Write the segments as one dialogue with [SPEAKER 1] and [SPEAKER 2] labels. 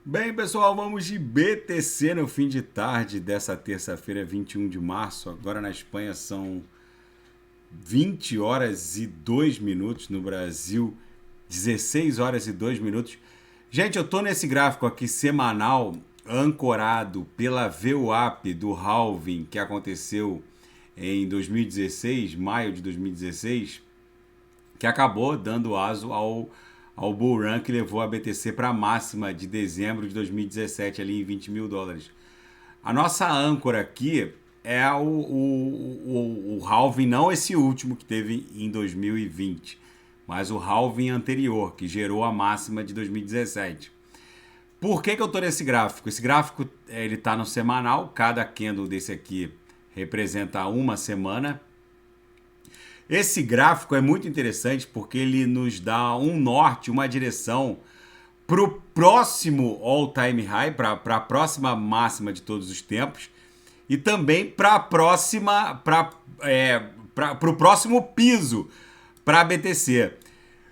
[SPEAKER 1] Bem, pessoal, vamos de BTC no fim de tarde dessa terça-feira, 21 de março. Agora na Espanha são 20 horas e 2 minutos, no Brasil 16 horas e 2 minutos. Gente, eu tô nesse gráfico aqui semanal, ancorado pela VWAP do halving que aconteceu em 2016, maio de 2016, que acabou dando aso ao bull run que levou a BTC para a máxima de dezembro de 2017, ali em 20 mil dólares. A nossa âncora aqui é o halving, não esse último que teve em 2020, mas o halving anterior, que gerou a máxima de 2017. Por que eu estou nesse gráfico? Esse gráfico ele está no semanal, cada candle desse aqui representa uma semana. Esse gráfico é muito interessante porque ele nos dá um norte, uma direção para o próximo all-time high, para a próxima máxima de todos os tempos, e também para a próxima, para o próximo piso para a BTC.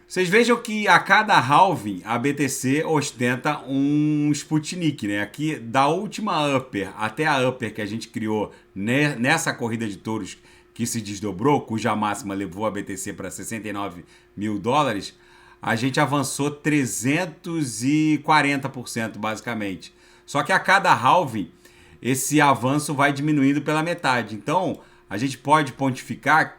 [SPEAKER 1] Vocês vejam que a cada halving a BTC ostenta um Sputnik, né? Aqui da última upper até a upper que a gente criou nessa corrida de touros que se desdobrou, cuja máxima levou a BTC para 69 mil dólares, a gente avançou 340% basicamente. Só que a cada halving esse avanço vai diminuindo pela metade. Então a gente pode pontificar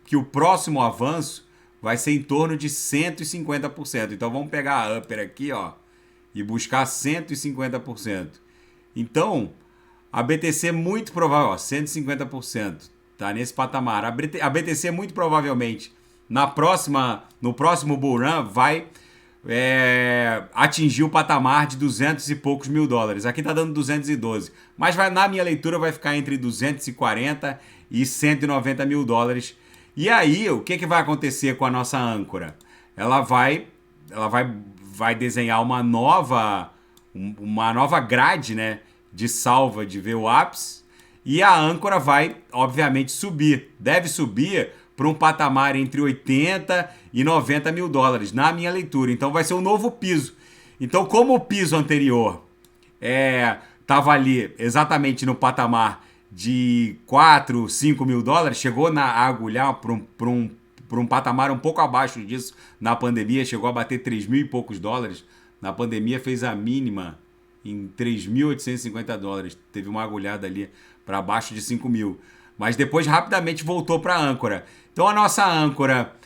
[SPEAKER 1] que o próximo avanço vai ser em torno de 150%. Então vamos pegar a upper aqui, ó, e buscar 150%. Então a BTC muito provável, ó, 150%, tá nesse patamar. A BTC muito provavelmente no próximo bull run vai atingir o patamar de 200 e poucos mil dólares. Aqui tá dando 212, mas na minha leitura vai ficar entre 240 e 190 mil dólares. E aí, o que vai acontecer com a nossa âncora? Ela vai desenhar uma nova grade, né, de salva de VWAPs, e a âncora vai, obviamente, subir. Deve subir para um patamar entre 80 e 90 mil dólares, na minha leitura. Então vai ser um novo piso. Então, como o piso anterior estava ali exatamente no patamar de 4, 5 mil dólares, chegou a agulhar para um patamar um pouco abaixo disso na pandemia, chegou a bater 3 mil e poucos dólares. Na pandemia fez a mínima em 3.850 dólares. Teve uma agulhada ali para baixo de 5 mil. Mas depois rapidamente voltou para a âncora. Então a nossa âncora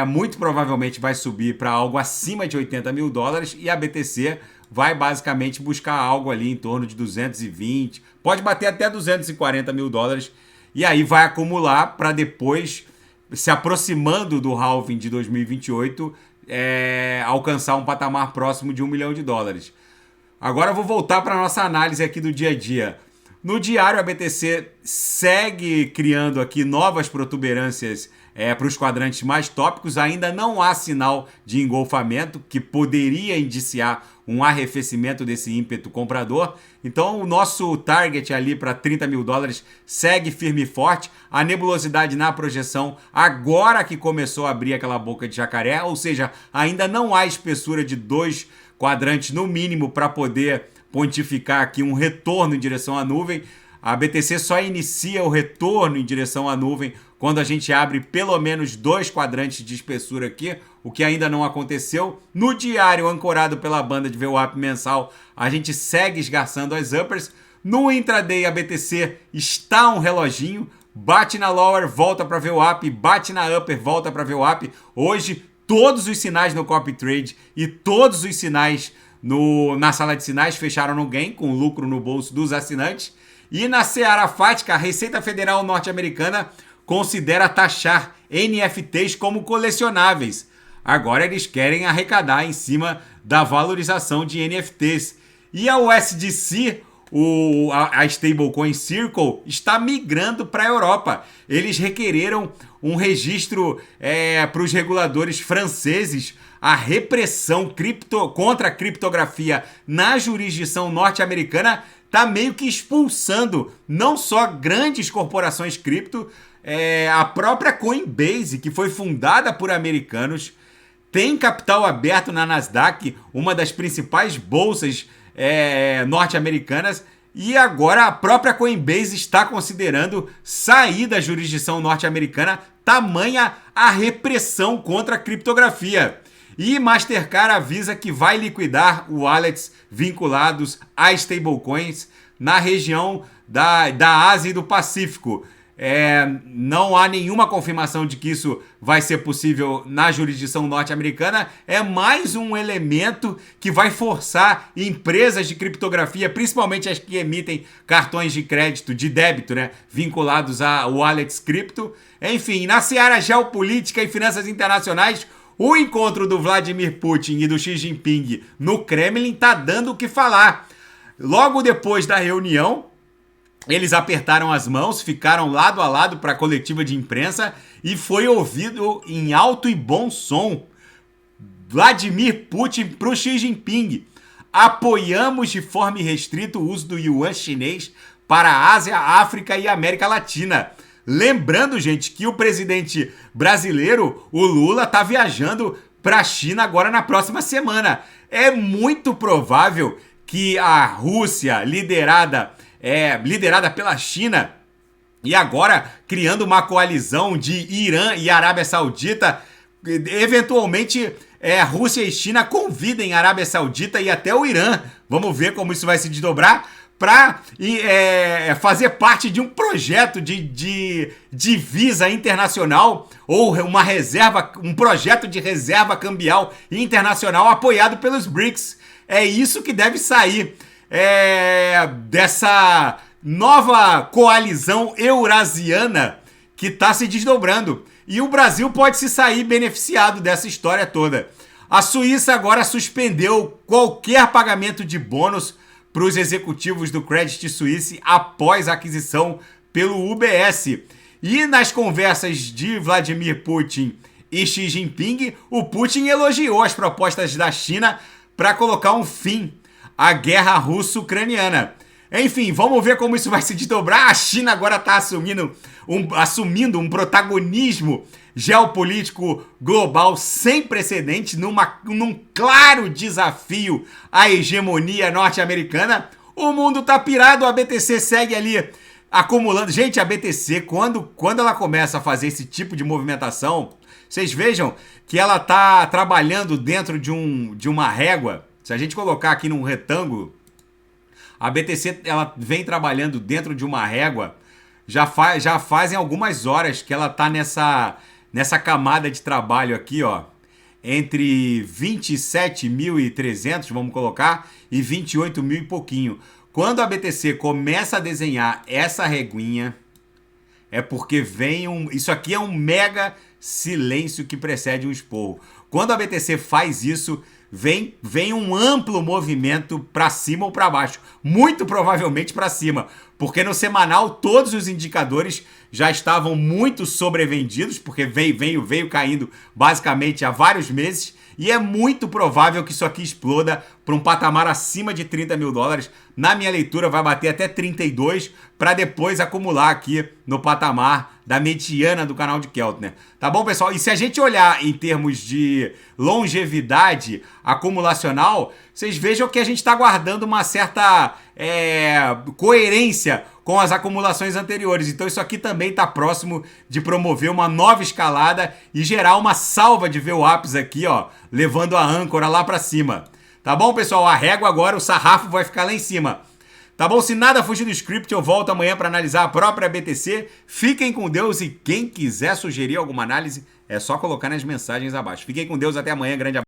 [SPEAKER 1] muito provavelmente vai subir para algo acima de 80 mil dólares e a BTC vai basicamente buscar algo ali em torno de 220, pode bater até 240 mil dólares, e aí vai acumular para depois, se aproximando do halving de 2028, alcançar um patamar próximo de 1 milhão de dólares. Agora eu vou voltar para a nossa análise aqui do dia a dia. No diário, a BTC segue criando aqui novas protuberâncias para os quadrantes mais tópicos. Ainda não há sinal de engolfamento que poderia indiciar um arrefecimento desse ímpeto comprador. Então o nosso target ali para 30 mil dólares segue firme e forte. A nebulosidade na projeção agora que começou a abrir aquela boca de jacaré, ou seja, ainda não há espessura de 2 quadrantes no mínimo para poder pontificar aqui um retorno em direção à nuvem. A BTC só inicia o retorno em direção à nuvem quando a gente abre pelo menos 2 quadrantes de espessura aqui, o que ainda não aconteceu. No diário, ancorado pela banda de VWAP mensal, a gente segue esgarçando as uppers. No intraday, a BTC está um reloginho, bate na lower, volta para VWAP, bate na upper, volta para VWAP. Hoje, todos os sinais no copy trade e todos os sinais na sala de sinais fecharam no gain, com lucro no bolso dos assinantes. E na seara fática, a Receita Federal norte-americana considera taxar NFTs como colecionáveis. Agora eles querem arrecadar em cima da valorização de NFTs. E a USDC, a stablecoin Circle, está migrando para a Europa. Eles requereram um registro para os reguladores franceses. A repressão contra a criptografia na jurisdição norte-americana está meio que expulsando não só grandes corporações cripto, a própria Coinbase, que foi fundada por americanos, tem capital aberto na Nasdaq, uma das principais bolsas norte-americanas, e agora a própria Coinbase está considerando sair da jurisdição norte-americana, tamanha a repressão contra a criptografia. E Mastercard avisa que vai liquidar wallets vinculados a stablecoins na região da Ásia e do Pacífico. Não há nenhuma confirmação de que isso vai ser possível na jurisdição norte-americana. É mais um elemento que vai forçar empresas de criptografia, principalmente as que emitem cartões de crédito, de débito, né, vinculados a wallets cripto. Enfim, na seara geopolítica e finanças internacionais, o encontro do Vladimir Putin e do Xi Jinping no Kremlin está dando o que falar. Logo depois da reunião, eles apertaram as mãos, ficaram lado a lado para a coletiva de imprensa e foi ouvido em alto e bom som Vladimir Putin para o Xi Jinping. Apoiamos de forma irrestrita o uso do yuan chinês para a Ásia, África e América Latina. Lembrando, gente, que o presidente brasileiro, o Lula, está viajando para a China agora na próxima semana. É muito provável que a Rússia, liderada pela China, e agora criando uma coalizão de Irã e Arábia Saudita, eventualmente Rússia e China convidem a Arábia Saudita e até o Irã, vamos ver como isso vai se desdobrar, para fazer parte de um projeto de divisa internacional ou um projeto de reserva cambial internacional apoiado pelos BRICS. É isso que deve sair dessa nova coalizão eurasiana que está se desdobrando. E o Brasil pode se sair beneficiado dessa história toda. A Suíça agora suspendeu qualquer pagamento de bônus para os executivos do Credit Suisse após a aquisição pelo UBS. E nas conversas de Vladimir Putin e Xi Jinping, o Putin elogiou as propostas da China para colocar um fim à guerra russo-ucraniana. Enfim, vamos ver como isso vai se desdobrar. A China agora está assumindo um protagonismo geopolítico global sem precedentes, num claro desafio à hegemonia norte-americana. O mundo tá pirado, a BTC segue ali acumulando. Gente, a BTC, quando ela começa a fazer esse tipo de movimentação, vocês vejam que ela tá trabalhando dentro de uma régua. Se a gente colocar aqui num retângulo, a BTC ela vem trabalhando dentro de uma régua, já fazem algumas horas que ela tá nessa camada de trabalho aqui, ó, entre 27.300, vamos colocar, e 28 mil e pouquinho. Quando a BTC começa a desenhar essa reguinha, é porque isso aqui é um mega silêncio que precede um esporro. Quando a BTC faz isso, vem um amplo movimento para cima ou para baixo. Muito provavelmente para cima, porque no semanal todos os indicadores já estavam muito sobrevendidos, porque veio caindo basicamente há vários meses, e é muito provável que isso aqui exploda para um patamar acima de 30 mil dólares. Na minha leitura vai bater até 32 para depois acumular aqui no patamar da mediana do canal de Keltner. Tá bom, pessoal? E se a gente olhar em termos de longevidade acumulacional, vocês vejam que a gente está guardando uma certa coerência com as acumulações anteriores. Então isso aqui também está próximo de promover uma nova escalada e gerar uma salva de VWAPs aqui, ó, levando a âncora lá para cima. Tá bom, pessoal? A régua agora, o sarrafo vai ficar lá em cima. Tá bom? Se nada fugir do script, eu volto amanhã para analisar a própria BTC. Fiquem com Deus e quem quiser sugerir alguma análise, é só colocar nas mensagens abaixo. Fiquem com Deus, até amanhã. Grande abraço.